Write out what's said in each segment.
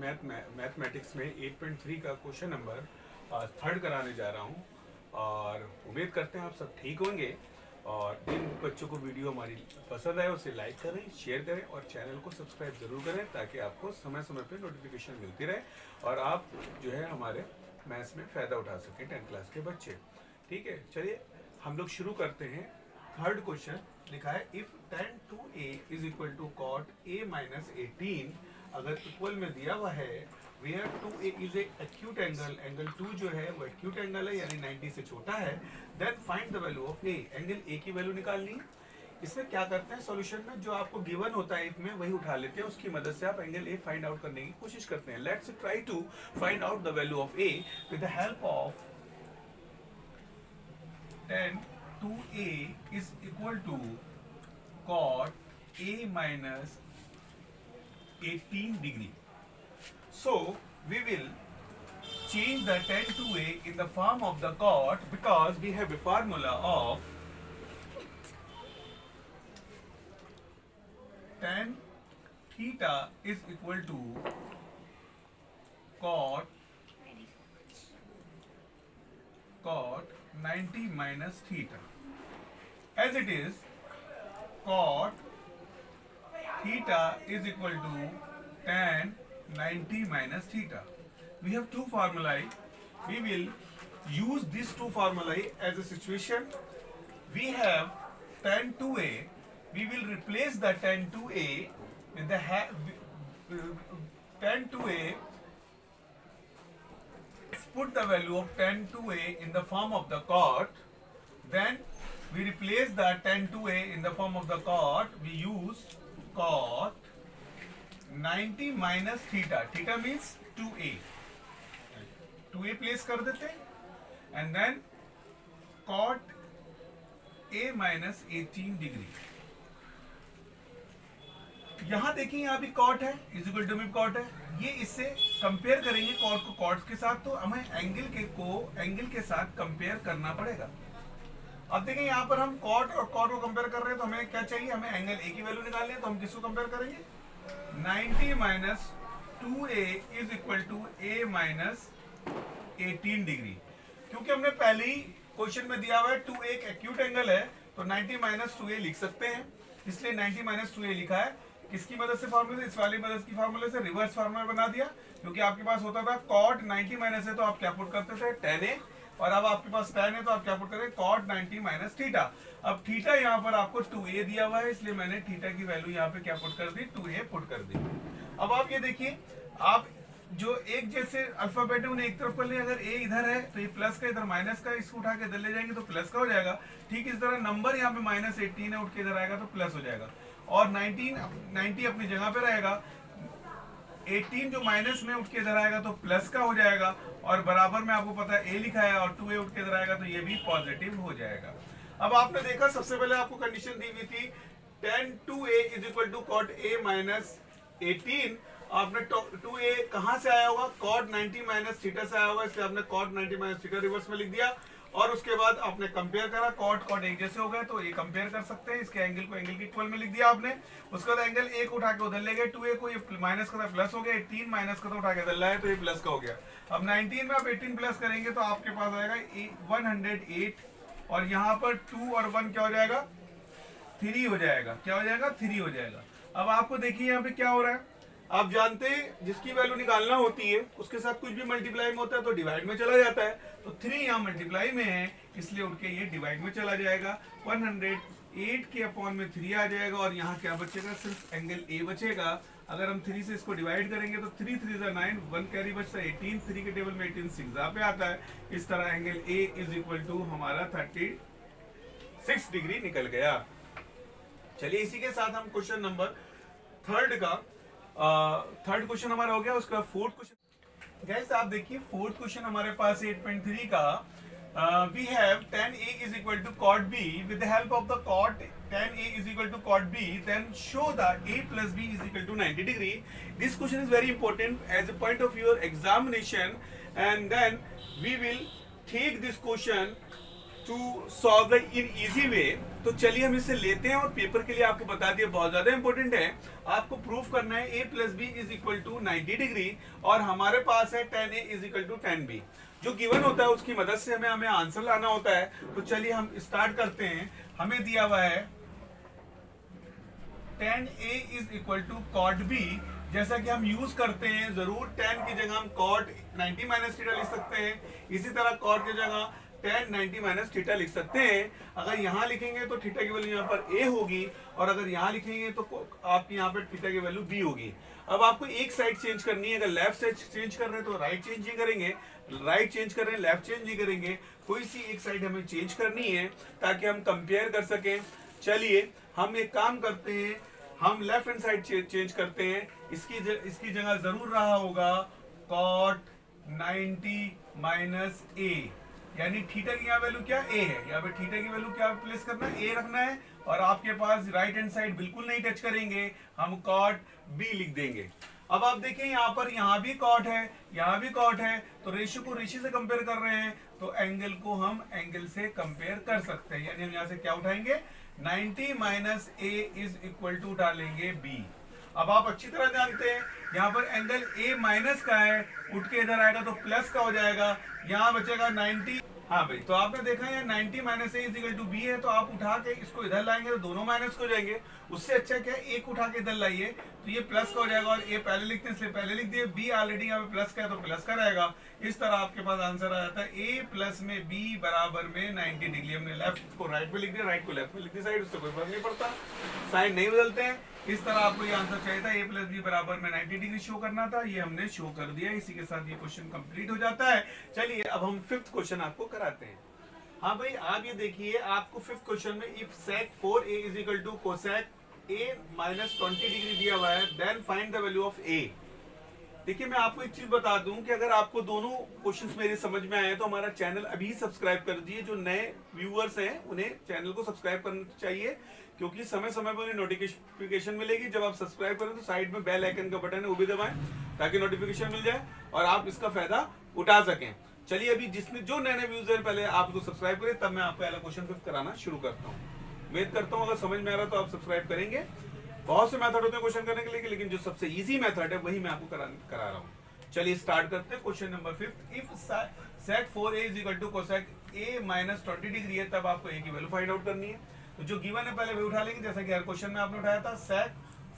Mathematics में 8.3 का question number third कराने जा रहा हूँ और उम्मीद करते हैं आप सब ठीक होंगे। और जिन बच्चों को वीडियो हमारी पसंद आए उसे लाइक करें, शेयर करें और चैनल को सब्सक्राइब जरूर करें ताकि आपको समय समय पे नोटिफिकेशन मिलती रहे और आप जो है हमारे मैथ्स में फ़ायदा उठा सकें 10th क्लास के बच्चे। ठीक है, चलिए हम लोग शुरू करते हैं। थर्ड क्वेश्चन लिखा है if tan 2a is equal to cot a minus 18, अगर इक्वल में दिया हुआ है where 2a is a acute angle, angle 2 जो है वो एक्यूट एंगल है यानी 90 से छोटा है, then find the value of a, angle a की वैल्यू निकालनी। इसमें क्या करते हैं, सॉल्यूशन में जो आपको गिवन होता है इफ में वही उठा लेते हैं, उसकी मदद से आप एंगल a फाइंड आउट करने की कोशिश करते हैं। Let's try to find out the value of a with the help of tan 2a is equal to cot a minus 18 degree. So we will change the tan 2a in the form of the cot because we have a formula of tan theta is equal to cot 90 minus theta. As it is, cot theta is equal to tan 90 minus theta. We have two formulae. We will use these two formulae as a situation. We have tan 2a. We will replace the tan 2a with the tan 2a. Put the value of tan 2a in the form of the cot. Then we replace the tan 2a in the form of the cot. We use cot 90 minus theta. Theta means 2a. 2a place कर देते हैं and then cot a minus 18 degree. यहाँ देखिए यहाँ भी cot है, is equal to में cot है, ये इससे कंपेयर करेंगे कॉट को कॉट के साथ, तो हमें एंगल के साथ कंपेयर करना पड़ेगा। अब देखिए यहाँ पर हम कॉट और कॉट को कंपेयर कर रहे हैं तो हमें क्या चाहिए, हमें एंगल ए की वैल्यू निकालनी है, तो हम किसको कंपेयर करेंगे 90 minus 2a is equal to a minus 18 degree. क्योंकि हमने पहले ही क्वेश्चन में दिया हुआ है 2 एक एक्यूट एंगल है तो 90 माइनस 2a लिख सकते हैं, इसलिए 90 माइनस 2a लिखा है। किसकी मदद से फॉर्मूले से, इस वाली मदद की फॉर्मूले से रिवर्स फार्मूला बना दिया, क्योंकि आपके पास होता था cot 90 माइनस है तो आप क्या पुट करते थे tan a, और अब आपके पास tan है तो आप क्या पुट करें cot 90 माइनस थीटा। अब थीटा यहाँ पर आपको 2a दिया हुआ है, इसलिए मैंने थीटा की वैल्यू यहाँ पे क्या पुट कर दी 2a पुट कर दी। अब आप ये देखिए, आप जो एक जैसे अल्फाबेट है उन्हें एक तरफ कर ले, अगर a इधर है तो ये प्लस का, इधर माइनस का, इसको उठा के इधर ले जाएंगे तो प्लस का हो जाएगा। ठीक इस तरह नंबर यहाँ पे माइनस 18 है, उठ के इधर आएगा तो प्लस हो जाएगा, और 90 अपनी जगह पे रहेगा, 18 जो माइनस में उठ के इधर आएगा तो प्लस का हो जाएगा, और बराबर में आपको पता है a लिखा है और 2a उठ के इधर आएगा तो ये भी पॉजिटिव हो जाएगा। अब आपने देखा सबसे पहले आपको कंडीशन दी हुई थी tan 2a is equal to cot a minus 18। आपने 2a कहाँ से आया होगा, cot 90 माइनस थीटा से आया होगा, इसलिए आपने cot 90 माइनस थीटा रिवर्स में लिख दिया, और उसके बाद आपने कंपेयर करा, cot एक जैसे हो गए तो ये कंपेयर कर सकते हैं, इसके एंगल को एंगल के इक्वल में लिख दिया आपने। उसके बाद एंगल a को उठा के उधर ले गए, 2a को ये माइनस का था प्लस हो गया, 18 माइनस का तो उठा के इधर लाए तो ये प्लस का हो गया। अब 19 में आप 18 प्लस करेंगे तो आपके पास आएगा 108, और यहाँ पर 2 और 1 क्या हो जाएगा 3 हो जाएगा, क्या हो जाएगा 3 हो जाएगा। अब आपको देखिए यहाँ पे क्या हो रहा है, आप जानते हैं जिसकी वैल्यू निकालना होती है उसके साथ कुछ भी मल्टीप्लाई में होता है तो डिवाइड में चला जाता है, तो 3 यहाँ मल्टीप्लाई में है इसलिए उठ के ये डिवाइड में चला जाएगा, 108 के अपॉन में 3 आ जाएगा, और यहाँ क्या बचेगा सिर्फ एंगल a बचेगा। अगर हम 3 से इसको डिवाइड करेंगे तो 3 3 9, 1 कैरी बचता है 18, 3 के टेबल में 18 6 पे आता है, इस तरह angle a is equal to हमारा 36 डिग्री निकल गया। चलिए इसी के साथ हम क्वेश्चन नंबर थर्ड क्वेश्चन हमारा हो गया। उसका फोर्थ क्वेश्चन गाइस आप देखिए, फोर्थ क्वेश्चन हमारे पास 8.3 का we have tan a is equal to cot b, with the help of the cot tan a is equal to cot b, then show that a plus b is equal to 90 degree. This question is very important as a point of your examination, and then we will take this question to solve the in easy way. तो चलिए हम इसे लेते हैं और paper के लिए आपको बता दिया बहुत ज्यादा इंपॉर्टेंट है, आपको प्रूफ करना है a plus b is equal to 90 degree और हमारे पास है tan a is equal to tan b। जो गिवन होता है उसकी मदद से हमें आंसर लाना होता है। तो चलिए हम स्टार्ट करते हैं। हमें दिया हुआ है tan a is equal to cot b। जैसा कि हम यूज करते हैं जरूर tan की जगह हम cot 90 माइनस थीटा लिख सकते हैं, इसी तरह cot की जगह tan 90 माइनस थीटा लिख सकते हैं। अगर यहाँ लिखेंगे तो थीटा की वैल्यू यहाँ पर a होगी और अगर यहाँ लिखेंगे तो आपकी यहाँ पर थीटा की वैल्यू b होगी। अब आपको एक साइड चेंज करनी है, अगर लेफ्ट साइड चेंज कर रहे हैं तो राइट चेंज ही करेंगे, राइट चेंज कर रहे हैं लेफ्ट चेंज ही करेंगे। कोई सी एक साइड हमें चेंज करनी है ताकि हम कंपेयर कर सकें। चलिए हम एक काम करते हैं, हम लेफ्ट हैंड साइड चेंज करते हैं। इसकी जगह जरूर रहा होगा cot 90 माइनस a, यानी थीटा की यहाँ वैल्यू क्या a है, यहाँ पे थीटा की वैल्यू क्या प्लेस करना है, a रखना है। और आपके पास राइट हैंड साइड बिल्कुल नहीं टच करेंगे, हम cot b लिख देंगे। अब आप देखें यहाँ भी cot है, यहाँ भी cot है, तो रेशियो को रेशियो से कंपेयर कर रहे हैं तो एंगल को हम एंगल से कंपेयर कर सकते हैं। यानी हम यहाँ से क्या उठाएंगे, 90 minus a is equal to डालेंगे b। अब आप अच्छी तरह जानते हैं यहाँ पर एंगल a माइनस का है, उठ के इधर आएगा तो प्लस का हो जाएगा, यहाँ बचेगा 90। हाँ भाई, तो आपने देखा है 90 minus a is equal to b है, तो आप उठा के इसको इधर लाएंगे तो दोनों माइनस हो जाएंगे। उससे अच्छा क्या है, एक उठा के इधर लाइए तो ये प्लस का हो जाएगा और a पहले लिखते हैं इसलिए पहले लिख दिए, b ऑलरेडी यहाँ पे प्लस का है तो प्लस का रहेगा। इस तरह आपके पास आंसर आ जाता है a प्लस में b बराबर में 90 डिग्री। हमने लेफ्ट को राइट में लिख दिया, राइट को लेफ्ट में लिख दिया साइड, उससे कोई फर्क नहीं पड़ता, साइन नहीं बदलते हैं। इस तरह आपको ये आंसर चाहिए था, a प्लस बी बराबर में 90 डिग्री शो करना था, ये हमने शो कर दिया। इसी के साथ ये क्वेश्चन कंप्लीट हो जाता है। चलिए अब हम फिफ्थ क्वेश्चन आपको कराते हैं। हाँ भाई, आप ये देखिए, आपको फिफ्थ क्वेश्चन में if sec 4a is equal to cosec a minus 20 degree दिया हुआ है, then find the value of a। देखिए मैं आपको एक चीज बता दूं कि अगर आपको दोनों क्वेश्चंस मेरे समझ में आए तो हमारा चैनल अभी सब्सक्राइब कर दीजिए। जो नए व्यूअर्स हैं उन्हें चैनल को सब्सक्राइब करना चाहिए, क्योंकि समय समय पर उन्हें नोटिफिकेशन मिलेगी। जब आप सब्सक्राइब करें तो साइड में बेल आइकन का बटन है, वो भी दबाएं ताकि नोटिफिकेशन मिल जाए और आप इसका फायदा उठा सकें। चलिए अभी जो नए नए व्यूअर्स हैं, पहले आप उसको सब्सक्राइब करें, तब मैं आपको पहला क्वेश्चन फिफ्थ कराना शुरू करता हूँ। उम्मीद करता हूँ अगर समझ में आ रहा तो आप सब्सक्राइब करेंगे। बहुत से मेथड होते हैं क्वेश्चन करने के लिए, लेकिन जो सबसे इजी मेथड है वही मैं आपको करा रहा हूँ। चलिए स्टार्ट करते हैं। Question number fifth, if sec 4a is equal to cosec a minus 20 degree है, तब आपको a की वैल्यू फाइंड आउट करनी है। तो जो गिवन है पहले वही उठा लेंगे, जैसा कि हर क्वेश्चन में आपने उठाया था। sec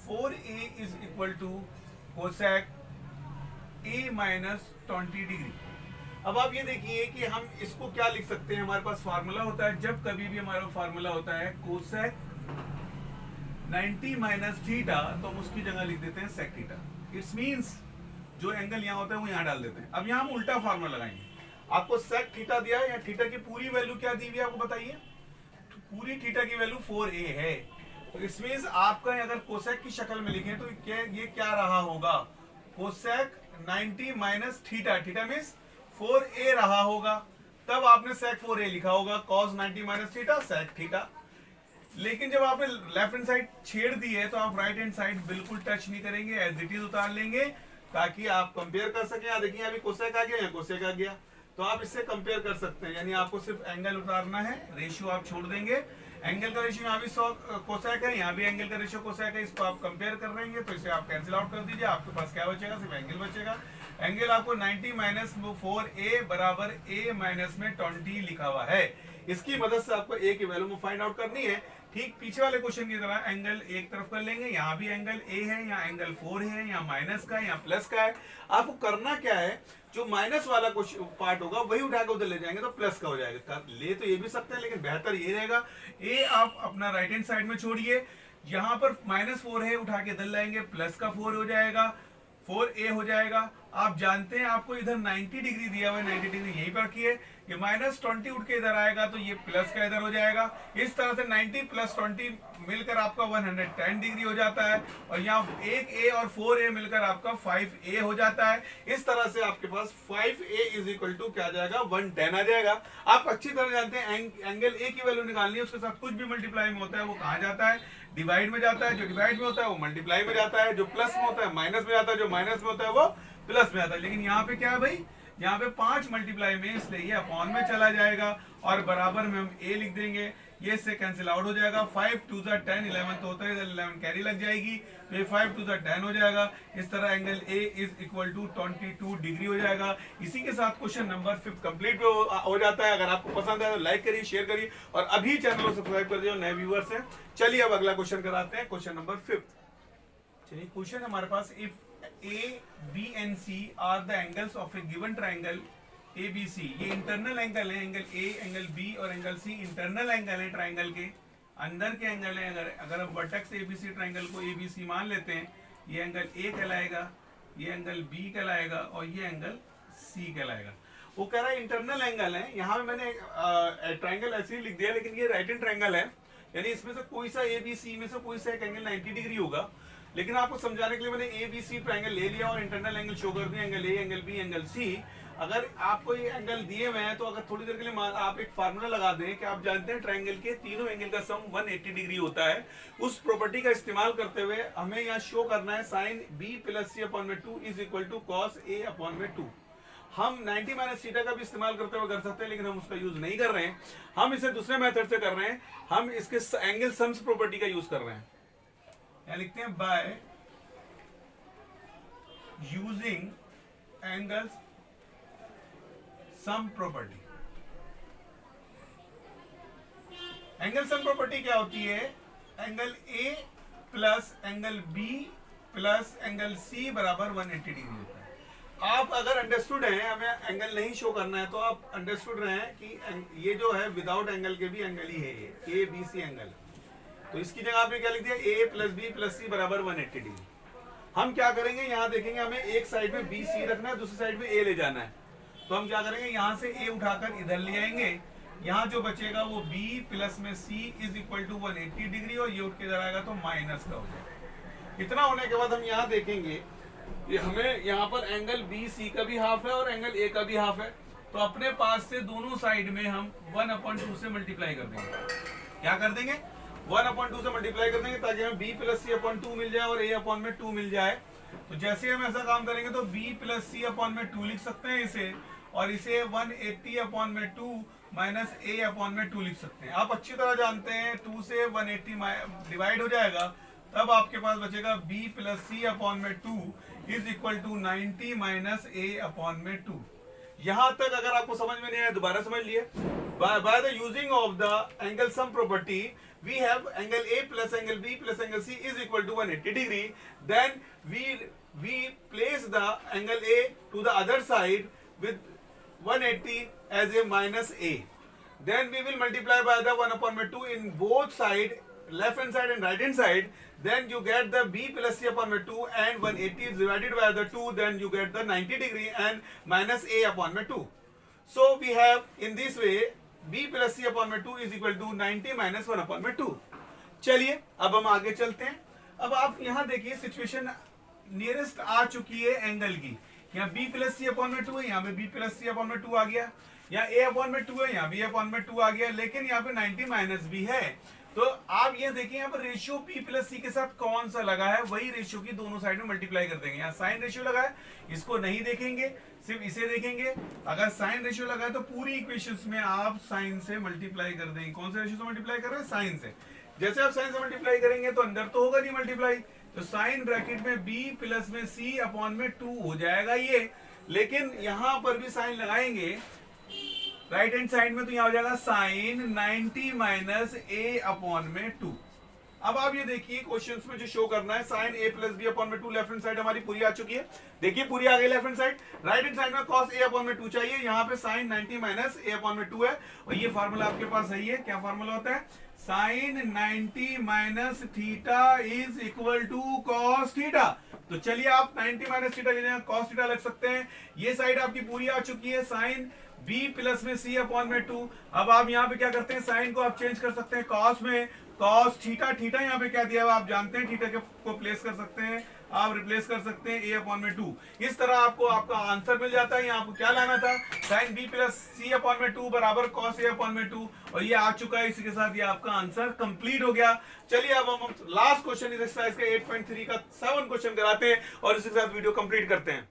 4a is equal to cosec a minus 20 degree. अब आप ये देखिए कि हम इसको क्या लिख सकते हैं, हमारे पास फार्मूला होता है, जब कभी भी हमारा फार्मूला होता है cosec 90 माइनस थीटा, तो हम उसकी जगह लिख देते हैं sec थीटा। इट्स मींस जो एंगल यहाँ होता है वो यहाँ डाल देते हैं। अब यहाँ हम उल्टा फार्मूला लगाएंगे। आपको sec थीटा दिया है, या थीटा की पूरी वैल्यू क्या दी हुई है आपको बताइए, तो पूरी थीटा की वैल्यू 4a है। तो इट्स मींस आपका अगर कोसेक की शक्ल में लिखें तो ये क्या रहा होगा, cosec 90 minus theta, theta means 4a रहा होगा, तब आपने sec 4a लिखा होगा, cos 90 minus theta sec theta. लेकिन जब आपने लेफ्ट हैंड साइड छेड़ दी है तो आप राइट हैंड साइड बिल्कुल टच नहीं करेंगे, एज इट इज उतार लेंगे ताकि आप कंपेयर कर सकें। यहाँ देखिए अभी कोसेक आ गया, यहाँ कोसेक आ गया, तो आप इससे कंपेयर कर सकते हैं। यानी आपको सिर्फ एंगल उतारना है, रेशियो आप छोड़ देंगे। एंगल का रेशियो यहाँ भी 100 कोसेक है, यहाँ भी एंगल का रेशियो कोसेक है, इसको आप कंपेयर कर रहे हैं तो इसे आप कैंसिल आउट कर दीजिए। आपके पास क्या बचेगा, सिर्फ एंगल बचेगा। एंगल आपको 90 माइनस 4a बराबर a माइनस में 20 लिखा हुआ है। इसकी मदद से आपको a की वैल्यू में फाइंड आउट करनी है। ठीक पीछे वाले क्वेश्चन की तरह एंगल एक तरफ कर लेंगे, यहाँ भी एंगल a है, यहाँ एंगल 4 है, यहाँ माइनस का है, यहाँ प्लस का है। आपको करना क्या है, जो माइनस वाला पार्ट होगा वही उठा के उधर ले जाएंगे तो प्लस का हो जाएगा। ले तो ये भी सकते हैं लेकिन बेहतर ये रहेगा, a आप अपना राइट हैंड साइड में छोड़िए, यहाँ पर -4 है, उठा के इधर लाएंगे, प्लस का 4 हो जाएगा, 4a हो जाएगा। आप जानते हैं आपको इधर 90 डिग्री दिया हुआ है, 90 डिग्री यहीं पर रखिए, ये -20 उठ के इधर आएगा तो ये प्लस का इधर हो जाएगा। इस तरह से 90 प्लस 20 मिलकर आपका 110 डिग्री हो जाता है, और यहाँ 1a और 4a मिलकर आपका 5a हो जाता है। इस तरह से आपके पास 5a इज इक्वल टू क्या आ जाएगा, 110 आ जाएगा। आप अच्छी तरह जानते हैं एंगल a की वैल्यू निकालनी है, उसके साथ कुछ भी मल्टीप्लाई में होता है वो कहाँ जाता है, डिवाइड में जाता है। जो डिवाइड में होता है वो मल्टीप्लाई में जाता है, जो प्लस में होता है माइनस में जाता है, जो माइनस में होता है वो प्लस में आता है। लेकिन यहाँ पे क्या है भाई, यहाँ पे 5 मल्टीप्लाई में, इसलिए ये अपॉन में चला जाएगा और बराबर में हम a लिख देंगे, ये से कैंसिल आउट हो जाएगा। 5 2 10 11 तो होता है, 11 कैरी लग जाएगी, तो ये 5 2 10 हो जाएगा। इस तरह angle A is equal to 22 degree हो जाएगा। इसी के साथ क्वेश्चन नंबर 5 कंप्लीट हो जाता है। अगर आपको पसंद है तो लाइक करिए, शेयर करिए और अभी चैनल को सब्सक्राइब कर दिए नए व्यूअर्स हैं। चलिए अब अगला क्वेश्चन कराते हैं, क्वेश्चन नंबर 5। चलिए क्वेश्चन हमारे पास, if A, B and C are the angles of a given triangle ABC, ये इंटरनल एंगल है, एंगल A, एंगल B और एंगल C इंटरनल एंगल है ट्राइंगल के अंदर के एंगल है। अगर हम वर्टेक्स ABC ट्राइंगल को ABC मान लेते हैं, ये एंगल A कहलाएगा, ये एंगल B कहलाएगा और ये एंगल C कहलाएगा। वो कह रहा है इंटरनल एंगल है। यहाँ पे मैंने ट्राइंगल ऐसे ही लिख दिया, लेकिन ये राइट एंड ट्राइंगल है, यानी इसमें से कोई सा ABC में से कोई सा एक एंगल 90 डिग्री होगा। लेकिन आपको समझाने के लिए मैंने ABC ट्राइंगल ले लिया और इंटरनल एंगल शो कर दिया, angle A, angle B, angle C। अगर आपको ये एंगल दिए हुए हैं तो अगर थोड़ी देर के लिए आप एक फार्मूला लगा दें कि आप जानते हैं ट्राइंगल के तीनों एंगल का सम 180 डिग्री होता है, उस प्रॉपर्टी का इस्तेमाल करते हुए हमें यहाँ शो करना है sine B plus C upon में 2 is equal to cos A upon में 2। हम 90 माइनस थीटा का भी इस्तेमाल करते हुए कर सकते हैं, लेकिन हम उसका यूज नहीं कर रहे हैं। हम इसे दूसरे मेथड से कर रहे हैं, हम इसके एंगल सम्स प्रॉपर्टी का यूज कर रहे हैं। यहाँ लिखते हैं by using angles sum property. Angle sum property क्या होती है? Angle A plus angle B plus angle C बराबर 180 डिग्री होता है। आप अगर अंडरस्टूड हैं, हमें एंगल नहीं शो करना है, तो आप अंडरस्टूड रहे हैं कि ये जो है विदाउट एंगल के भी एंगल ही है, ये ABC एंगल। तो इसकी जगह आपने क्या लिख दिया? A plus B plus C बराबर 180 डिग्री। हम क्या करेंगे, यहाँ देखेंगे हमें एक साइड में BC रखना है, दूसरी साइड में A ले जाना है। तो हम क्या करेंगे, यहाँ से A उठाकर इधर ले आएंगे, यहाँ जो बचेगा वो B प्लस में C is equal to 180 degree और ये उठ के इधर आएगा तो माइनस का हो जाएगा। इतना होने के बाद हम यहाँ देखेंगे, ये हमें यहाँ पर एंगल BC का भी हाफ है और एंगल A का भी हाफ है, तो अपने पास से दोनों साइड में हम 1/2 से मल्टीप्लाई कर देंगे। क्या कर देंगे? 1/2 से मल्टीप्लाई कर देंगे ताकि हमें B प्लस C अपॉन 2 मिल जाए और A अपॉन में 2 मिल जाए। तो जैसे हम ऐसा काम करेंगे तो B प्लस C अपॉन में 2 लिख सकते हैं इसे, और इसे 180 अपॉन में 2 माइनस A अपॉन में 2 लिख सकते हैं। आप अच्छी तरह जानते हैं 2 से 180 डिवाइड हो जाएगा, तब आपके पास बचेगा B प्लस C अपॉन में 2 is equal to 90 minus A upon में 2। यहां तक अगर आपको समझ में नहीं आया दोबारा समझ लिए। By the using of the angle sum property we have angle A plus angle B plus angle C is equal to 180 degree. Then we place the angle A to the other side with 180 as a minus A. Then we will multiply by the 1/2 in both side, left hand side and right hand side. Then you get the B plus C upon 2 and 180 is divided by the 2. Then you get the 90 degree and minus A upon 2. So we have in this way B plus C upon में 2 is equal to 90 minus 1 upon में 2। चलिए अब हम आगे चलते हैं। अब आप यहाँ देखिए सिचुएशन नियरेस्ट आ चुकी है एंगल की। यहाँ B प्लस C अपॉन में 2 है, यहाँ पे B प्लस C अपॉन में 2 आ गया, यहाँ A अपॉन में 2 है, यहाँ B अपॉन में 2 आ गया, लेकिन यहाँ पे 90 माइनस भी है। तो आप ये देखिए यहाँ पर रेशियो P प्लस C के साथ कौन सा लगा है, वही रेशियो की दोनों साइड में मल्टीप्लाई कर देंगे। यहाँ साइन रेशियो लगा है, इसको नहीं देखेंगे, सिर्फ इसे देखेंगे। अगर साइन रेशियो लगा है तो पूरी इक्वेशंस में आप साइन से मल्टीप्लाई कर देंगे। कौन से रेशियो से मल्टीप्लाई कर रहे हैं? साइन से। जैसे आप साइन से मल्टीप्लाई करेंगे तो अंदर तो होगा नहीं मल्टीप्लाई, तो साइन ब्रैकेट में B प्लस में C अपॉन में 2 हो जाएगा ये। लेकिन यहां पर भी साइन लगाएंगे राइट हैंड साइड में, तो यहां हो जाएगा साइन 90 माइनस A अपॉन में 2। अब आप ये देखिए क्वेश्चंस में जो शो करना है, sine A plus B upon में 2 लेफ्ट हैंड साइड हमारी पूरी आ चुकी है। देखिए पूरी आ गई left hand side. Right hand side में cos A अपॉन में 2 चाहिए, यहाँ पे साइन 90 माइनस A अपॉन में 2 है, और ये फार्मूला आपके पास सही है। क्या फार्मूला होता है? Sine 90 minus theta is equal to cos theta. तो चलिए आप 90 माइनस थीटा की जगह कॉस थीटा लग सकते हैं। ये साइड आपकी पूरी आ चुकी है, साइन B प्लस में C अपॉन में 2। अब आप यहाँ पे क्या करते हैं, साइन को आप चेंज कर सकते हैं कॉस में, कॉस थीटा। थीटा यहाँ पे क्या दिया हुआ आप जानते हैं, थीटा को प्लेस कर सकते हैं, आप रिप्लेस कर सकते हैं A अपॉन में 2। इस तरह आपको आपका आंसर मिल जाता है। यहाँ आपको क्या लाना था, sine B plus C upon में 2 बराबर कॉस A अपॉन में 2, और ये आ चुका है। इसी के साथ ये आपका आंसर कंप्लीट हो गया। चलिए अब हम लास्ट क्वेश्चन इस एक्सरसाइज का 8.3 का 7 क्वेश्चन कराते हैं और इसी के साथ वीडियो कंप्लीट करते हैं।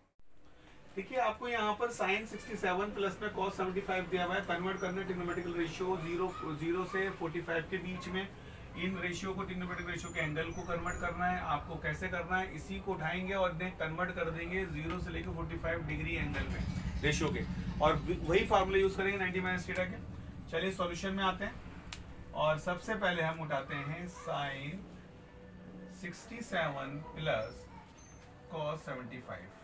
देखिए आपको यहाँ पर साइन 67 प्लस में cos 75 दिया हुआ है, कन्वर्ट करना है ट्रिग्नोमेट्रिकल रेशियो 0 से 45 के बीच में। इन रेशियो को ट्रिग्नोमेट्रिक रेशियो के एंगल को कन्वर्ट करना है। आपको कैसे करना है, इसी को उठाएंगे और कन्वर्ट कर देंगे 0 से लेकर 45 डिग्री एंगल में रेशियो के, और वही फार्मूला यूज करेंगे 90 माइनस थीटा के। चलिए सॉल्यूशन में आते हैं और सबसे पहले हम उठाते हैं साइन 67 प्लस cos 75।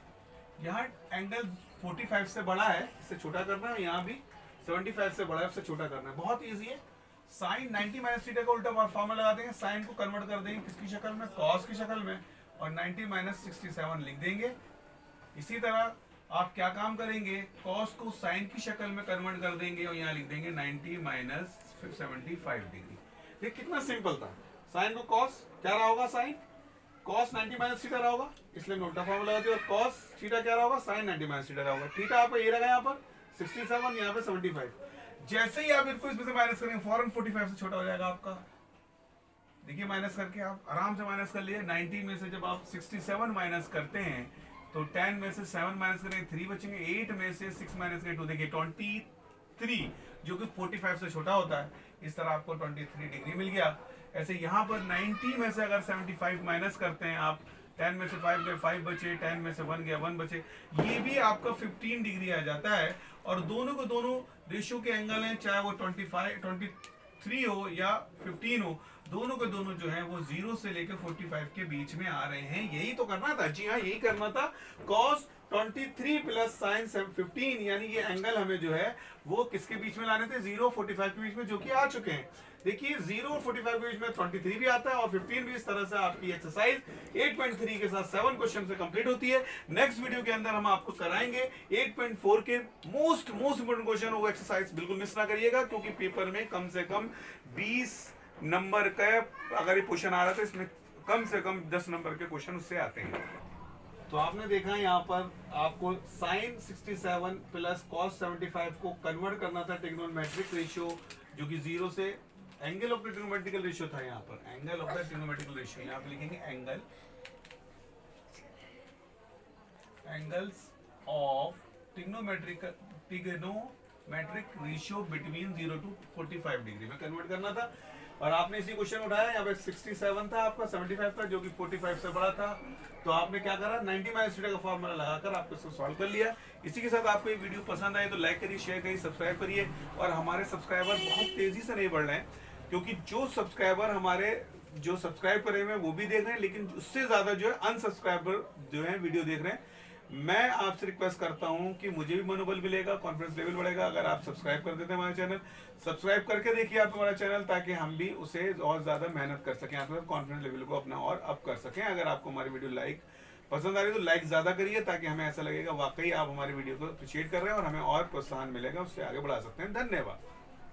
यहाँ एंगल 45 से बड़ा है, इससे छोटा करना है, यहाँ भी 75 से बड़ा है, इससे छोटा करना है। बहुत इजी है। साइन 90 माइनस थीटा का उल्टा फॉर्मूला लगा देंगे, साइन को कन्वर्ट कर देंगे किसकी शक्ल में, cos की शक्ल में, और 90 माइनस 67 लिख देंगे। इसी तरह आप क्या काम करेंगे, cos को साइन की शक्ल में कन्वर्ट कर देंगे और यहाँ लिख देंगे 90 माइनस 75 डिग्री। देख कितना सिंपल था। साइन को cos क्या रहा होगा, साइन cos 90 माइनस थीटा रहा होगा, इसलिए मैं उल्टा फॉर्मूला लगा दिया, और cos थीटा क्या रहा होगा, साइन 90 माइनस थीटा रहा होगा। थीटा आपको ये रहा यहाँ पर 67, यहाँ पे 75। जैसे ही आप इसको इसमें से माइनस करेंगे फौरन 45 से छोटा हो जाएगा आपका। देखिए माइनस करके आप आराम से माइनस कर लिए। 90 में से जब आप 67 माइनस करते हैं तो 10 में से 7 माइनस करेंगे 3 बचेंगे, 8 में से 6 माइनस करेंगे 2, देखिए 23, जो कि 45 से छोटा होता है। इस तरह आपको 23 डिग्री मिल गया। ऐसे यहाँ पर 90 में से अगर 75 माइनस करते हैं आप, 10 में से 5 गए 5 बचे, 10 में से 1 गया 1 बचे, ये भी आपका 15 डिग्री आ जाता है। और दोनों को दोनों रेशियो के एंगल हैं, चाहे वो 23 हो या 15 हो, दोनों के दोनों जो है वो 0 से लेकर 45 के बीच में आ रहे हैं। यही तो करना था, जी हाँ यही करना था। cos 23 प्लस साइन 15, यानी ये एंगल हमें जो है वो किसके बीच में लाने थे, 0 45 के बीच में, जो कि आ चुके हैं। देखिए 0 और 45 के बीच में 23 भी आता है और 15 भी। इस तरह से आपकी एक्सरसाइज 8.3 के साथ 7 क्वेश्चन से कंप्लीट होती है। नेक्स्ट वीडियो के अंदर हम आपको कराएंगे 8.4 के मोस्ट इंपोर्टेंट क्वेश्चन। वो एक्सरसाइज बिल्कुल मिस ना करिएगा, क्योंकि पेपर में कम से कम 20 नंबर का अगर ये क्वेश्चन आ रहा था, इसमें कम से कम 10 नंबर के क्वेश्चन उससे आते हैं। तो आपने देखा यहाँ पर आपको साइन 67 प्लस cos 75 को कन्वर्ट करना था ट्रिग्नोमेट्रिक रेशियो, जो कि 0 से angle of the trigonometrical ratio था। यहाँ पर angle of the trigonometrical ratio, यहाँ पे लिखेंगे angles of trigonometric ratio between 0 to 45 degree में कन्वर्ट करना था। और आपने इसी क्वेश्चन उठाया, यहाँ पे 67 था आपका, 75 था, जो कि 45 से बड़ा था। तो आपने क्या करा, 90 माइनस थीटा का फॉर्मूला लगाकर आपको इसको सॉल्व कर लिया। इसी के साथ आपको ये वीडियो पसंद आए तो लाइक करिए, शेयर करिए, सब्सक्राइब करिए। और हमारे सब्सक्राइबर बहुत तेजी से नहीं बढ़ रहे हैं, क्योंकि जो सब्सक्राइबर हमारे जो सब्सक्राइब करे हुए हैं वो भी देख रहे हैं, लेकिन उससे ज्यादा जो है अनसब्सक्राइबर जो है वीडियो देख रहे हैं। मैं आपसे रिक्वेस्ट करता हूं कि मुझे भी मनोबल मिलेगा, कॉन्फिडेंस लेवल बढ़ेगा अगर आप सब्सक्राइब कर देते हैं हमारे चैनल। सब्सक्राइब करके देखिए आप हमारा चैनल, ताकि हम भी उसे और ज्यादा मेहनत कर सकें, आपके कॉन्फिडेंस लेवल को अपना और अप कर सकें। अगर आपको हमारी वीडियो पसंद आ रही है तो लाइक ज्यादा करिए, ताकि हमें ऐसा लगेगा वाकई आप हमारी वीडियो को अप्रिशिएट कर रहे हैं और हमें और प्रोत्साहन मिलेगा, उससे आगे बढ़ा सकते हैं। धन्यवाद।